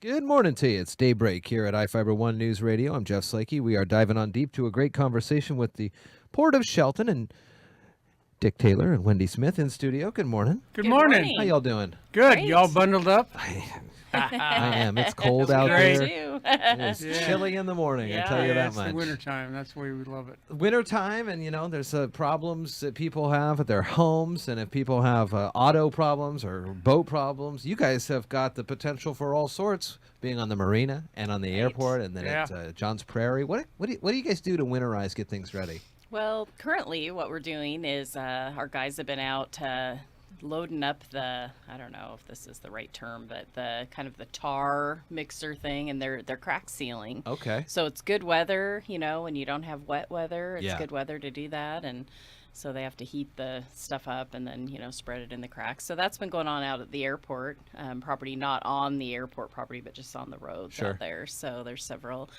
Good morning to you. It's Daybreak here at iFiber One News Radio. I'm Jeff Slakey. We are diving on deep to a great conversation with the Port of Shelton and Dick Taylor and Wendy Smith in studio. Good morning. Good morning. How y'all doing? Good. Great. Y'all bundled up? I am. It's cold out great. there. It's chilly in the morning, I tell you that it's much. the wintertime. That's the way we love it. Wintertime, and there's problems that people have at their homes, and if people have auto problems or boat problems, you guys have got the potential for all sorts, being on the marina and on the airport, and then at John's Prairie. What do you guys do to winterize, get things ready? Well, currently what we're doing is our guys have been out loading up I don't know if this is the right term, but the kind of the tar mixer thing, and they're crack sealing. Okay. So it's good weather, when you don't have wet weather, it's Yeah. good weather to do that. And so they have to heat the stuff up and then, spread it in the cracks. So that's been going on out at the airport property, not on the airport property, but just on the roads out there. So there's several.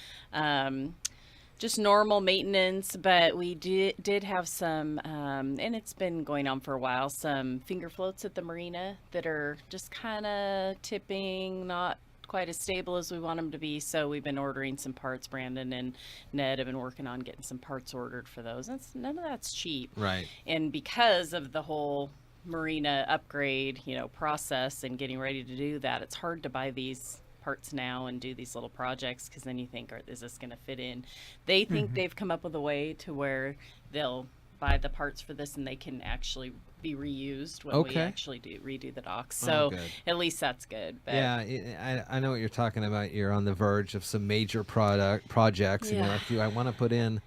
Just normal maintenance, but we did have some, and it's been going on for a while, some finger floats at the marina that are just kind of tipping, not quite as stable as we want them to be. So we've been ordering some parts. Brandon and Ned have been working on getting some parts ordered for those. None of that's cheap. Right. And because of the whole marina upgrade, process and getting ready to do that, it's hard to buy these parts now and do these little projects, because then you think, is this going to fit in? They think they've come up with a way to where they'll buy the parts for this and they can actually be reused when we actually redo the docks. So at least that's good. But yeah, I know what you're talking about. You're on the verge of some major projects, and you're like, I want to put in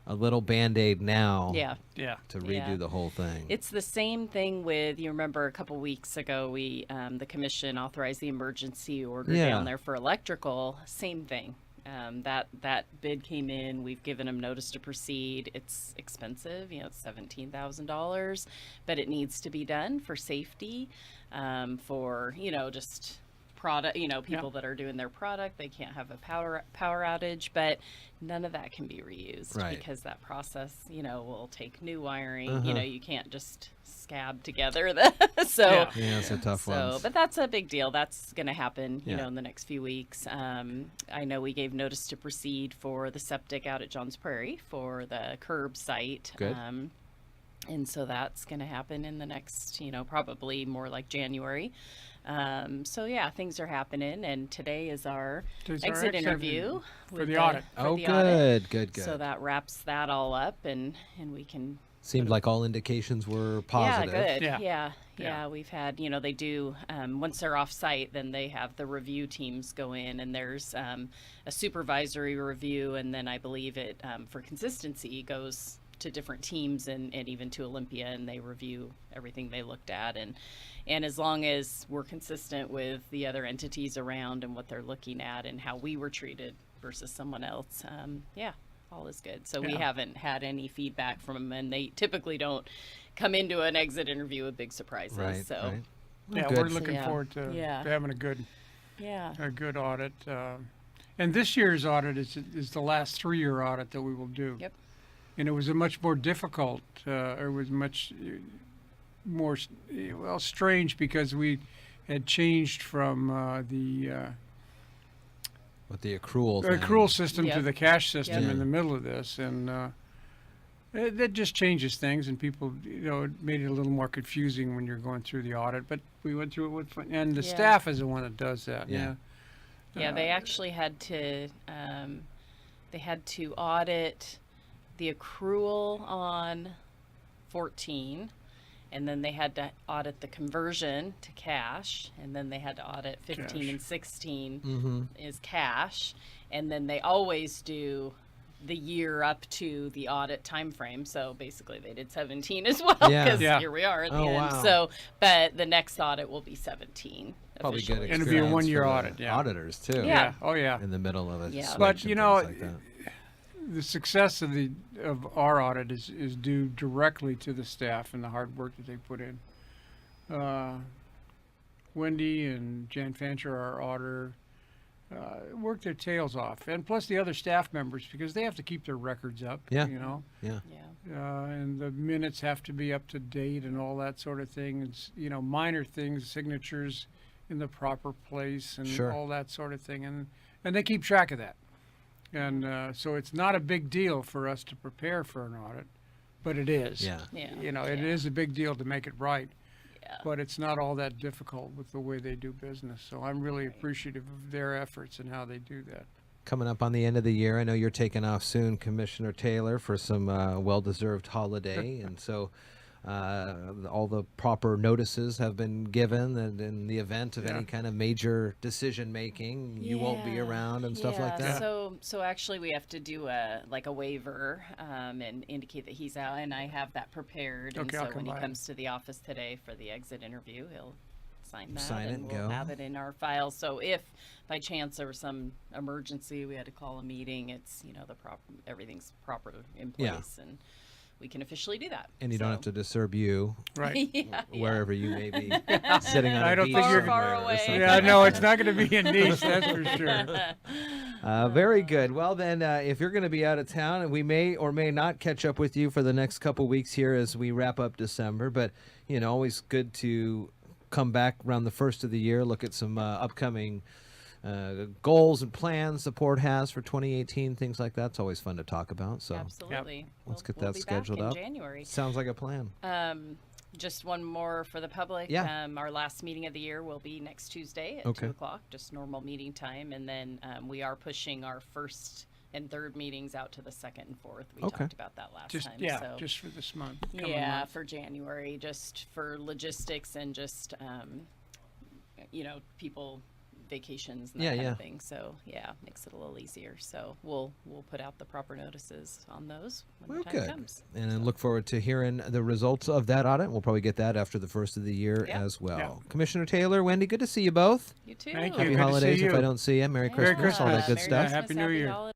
a little Band-Aid now to redo the whole thing. It's the same thing with, you remember a couple weeks ago, we the commission authorized the emergency order down there for electrical. Same thing. That bid came in. We've given them notice to proceed. It's expensive, it's $17,000, but it needs to be done for safety, for just product, people that are doing their product. They can't have a power outage, but none of that can be reused because that process, will take new wiring. You can't just scab together so it's a tough one. But that's a big deal. That's going to happen, in the next few weeks. I know we gave notice to proceed for the septic out at John's Prairie for the curb site. Good. And so that's going to happen in the next, probably more like January. Things are happening, and today is our exit interview for the audit. Good. So that wraps that all up, and we can. Seemed like all indications were positive. Yeah, good. Yeah. We've had, they do, once they're off site, then they have the review teams go in, and there's a supervisory review, and then I believe it, for consistency, goes to different teams and even to Olympia, and they review everything they looked at, and as long as we're consistent with the other entities around and what they're looking at and how we were treated versus someone else, all is good. So we haven't had any feedback from them, and they typically don't come into an exit interview with big surprises. We're looking forward to having a good audit. And this year's audit is the last 3-year audit that we will do. Yep. And it was a much more difficult, it was much more, strange, because we had changed from the accrual system to the cash system in the middle of this, and that just changes things, and people, it made it a little more confusing when you're going through the audit. But we went through it and the staff is the one that does that. They actually had to audit the accrual on 14, and then they had to audit the conversion to cash, and then they had to audit 15 and 16 is cash, and then they always do the year up to the audit time frame. So basically they did 17 as well, because here we are at the end. Wow. So, but the next audit will be 17. Probably good and it'll be a 1-year audit. Auditors too. Yeah. In the middle of it. Yeah. But the success of our audit is due directly to the staff and the hard work that they put in. Wendy and Jan Fancher, our auditor, work their tails off, and plus the other staff members, because they have to keep their records up. And the minutes have to be up to date and all that sort of thing. It's minor things, signatures, in the proper place and Sure. all that sort of thing. And they keep track of that. And so it's not a big deal for us to prepare for an audit, but it is. Yeah. Yeah. You know, it Yeah. is a big deal to make it right, Yeah. but it's not all that difficult with the way they do business. So I'm really appreciative of their efforts and how they do that. Coming up on the end of the year, I know you're taking off soon, Commissioner Taylor, for some well-deserved holiday, and so all the proper notices have been given, and in the event of any kind of major decision making, you won't be Yeah. around and stuff like Yeah, that. So actually, we have to do a waiver and indicate that he's out, and I have that prepared. And Okay, I'll so when come he by. comes to the office today for the exit interview, he'll sign that, Sign it and we'll go. have it in our file. So if by chance there was some emergency, we had to call a meeting, it's everything's proper in Yeah. place, and we can officially do that. And you don't have to disturb you Right. Yeah, wherever you may be sitting on I a don't beach think you're- Far somewhere or away. something. Yeah, no, it's not going to be in Nice, that's for sure. Very good. Well, then, if you're going to be out of town, and we may or may not catch up with you for the next couple weeks here as we wrap up December, but, always good to come back around the first of the year, look at some upcoming goals and plans the port has for 2018, things like that. It's always fun to talk about. So Absolutely. let's get We'll that be scheduled back up. in January. Sounds like a plan. Just one more for the public. Yeah. Our last meeting of the year will be next Tuesday at Okay. 2 o'clock, just normal meeting time. And then we are pushing our first and third meetings out to the second and fourth. We Okay. talked about that last time. So. Just for this month. coming Yeah, month. for January, just for logistics and just, people vacations and that kind of thing. So yeah, makes it a little easier. So we'll put out the proper notices on those when the time Good. comes. And then look forward to hearing the results of that audit. We'll probably get that after the first of the year Yeah. as well. Yeah. Commissioner Taylor, Wendy, good to see you both. You too. Thank you. Happy Good to see holidays if you. I don't see you. Merry Christmas, all that good Merry stuff. Happy New Year. holidays.